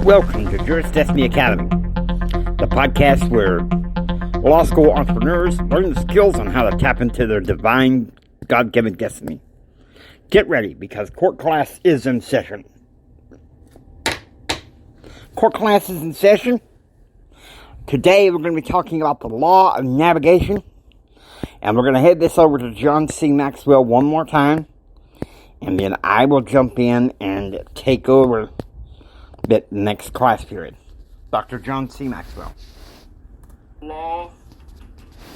Welcome to Juris Destiny Academy, the podcast where law school entrepreneurs learn the skills on how to tap into their divine, God-given destiny. Get ready, because court class is in session. Court class is in session. Today we're going to be talking about the law of navigation, and we're going to head this over to John C. Maxwell one more time, and then I will jump in and take over the next class period. Dr. John C. Maxwell. Law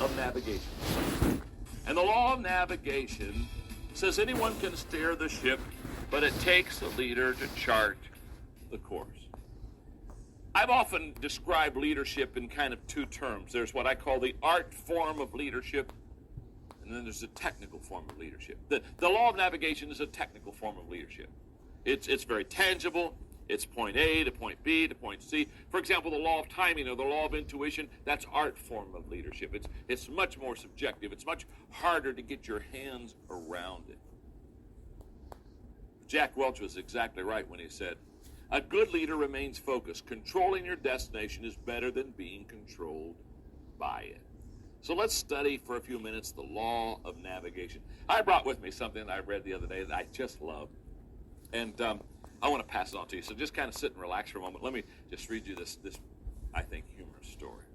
of navigation. And the law of navigation says anyone can steer the ship, but it takes a leader to chart the course. I've often described leadership in kind of two terms. There's what I call the art form of leadership, and then there's a technical form of leadership. The law of navigation is a technical form of leadership. It's very tangible. It's point A to point B to point C. For example, the law of timing or the law of intuition, that's art form of leadership. It's much more subjective. It's much harder to get your hands around it. Jack Welch was exactly right when he said, a good leader remains focused. Controlling your destination is better than being controlled by it. So let's study for a few minutes the law of navigation. I brought with me something that I read the other day that I just love. And I want to pass it on to you. So just kind of sit and relax for a moment. Let me just read you this I think, humorous story.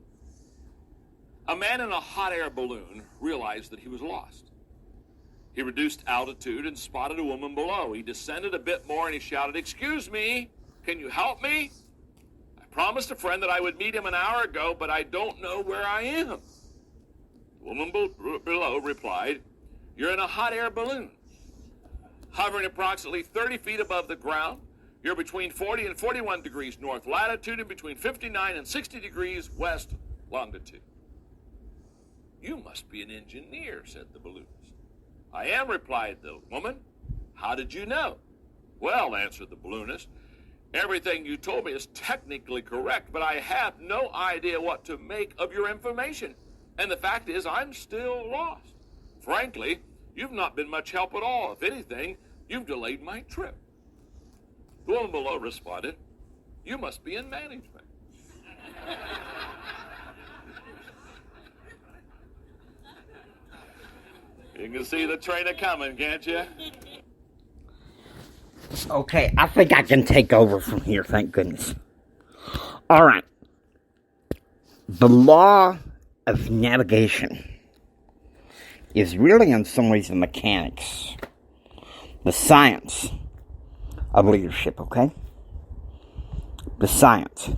A man in a hot air balloon realized that he was lost. He reduced altitude and spotted a woman below. He descended a bit more and he shouted, "Excuse me, can you help me? I promised a friend that I would meet him an hour ago, but I don't know where I am." The woman below replied, "You're in a hot air balloon. Hovering approximately 30 feet above the ground, you're between 40 and 41 degrees north latitude and between 59 and 60 degrees west longitude." "You must be an engineer," said the balloonist. "I am," replied the woman. "How did you know?" "Well," answered the balloonist, "everything you told me is technically correct, but I have no idea what to make of your information. And the fact is, I'm still lost. Frankly, you've not been much help at all. If anything, you've delayed my trip." The woman below responded, "You must be in management." You can see the train a-coming, can't you? Okay, I think I can take over from here, thank goodness. All right. The law of navigation is really in some ways the mechanics, the science of leadership, okay? The science.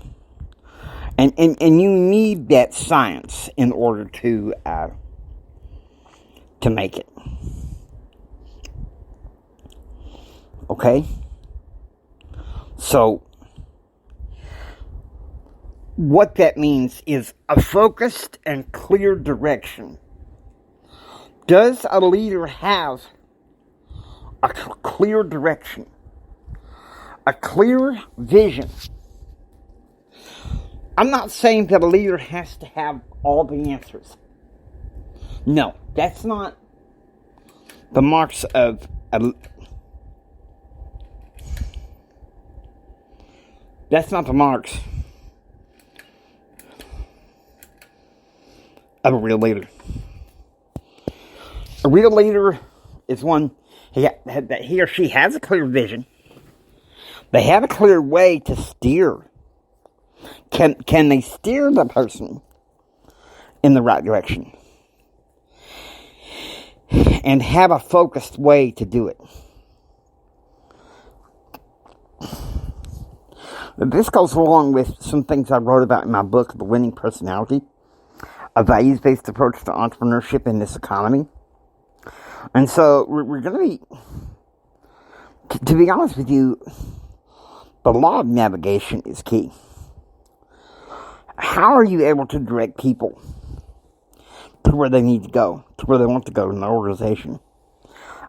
And you need that science in order to make it. Okay? So, what that means is a focused and clear direction. Does a leader have a clear direction? A clear vision? I'm not saying that a leader has to have all the answers. No, that's not the marks of that's not the marks of a real leader. A real leader is one that he or she has a clear vision. They have a clear way to steer. Can they steer the person in the right direction? And have a focused way to do it. This goes along with some things I wrote about in my book, The Winning Personality, a values-based approach to entrepreneurship in this economy. And so we're going to be honest with you, the law of navigation is key. How are you able to direct people to where they need to go, to where they want to go in the organization?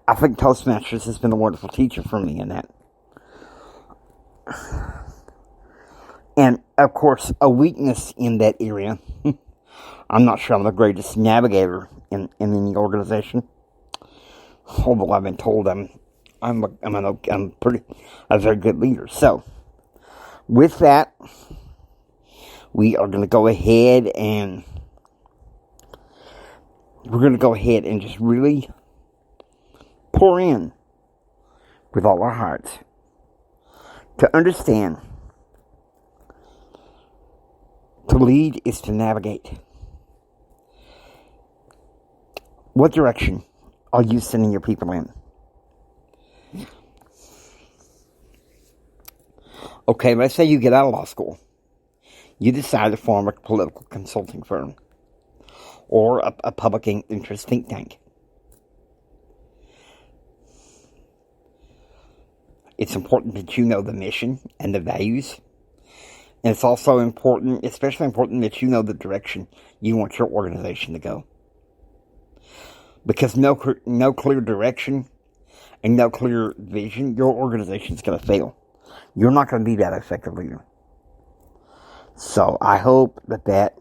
I think Toastmasters has been a wonderful teacher for me in that. And, of course, a weakness in that area. I'm not sure I'm the greatest navigator in any organization. Although I've been told I'm a very good leader. So, with that, we are going to go ahead and just really pour in with all our hearts to understand. To lead is to navigate. What direction are you sending your people in? Okay, let's say you get out of law school. You decide to form a political consulting firm or a public interest think tank. It's important that you know the mission and the values. And it's also important, especially important, that you know the direction you want your organization to go. Because no clear direction and no clear vision, your organization is going to fail. You're not going to be that effective leader. So I hope that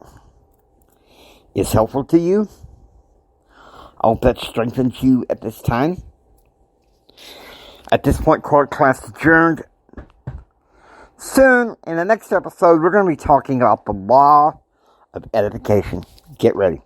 is helpful to you. I hope that strengthens you at this time. At this point, court class adjourned. Soon, in the next episode, we're going to be talking about the law of edification. Get ready.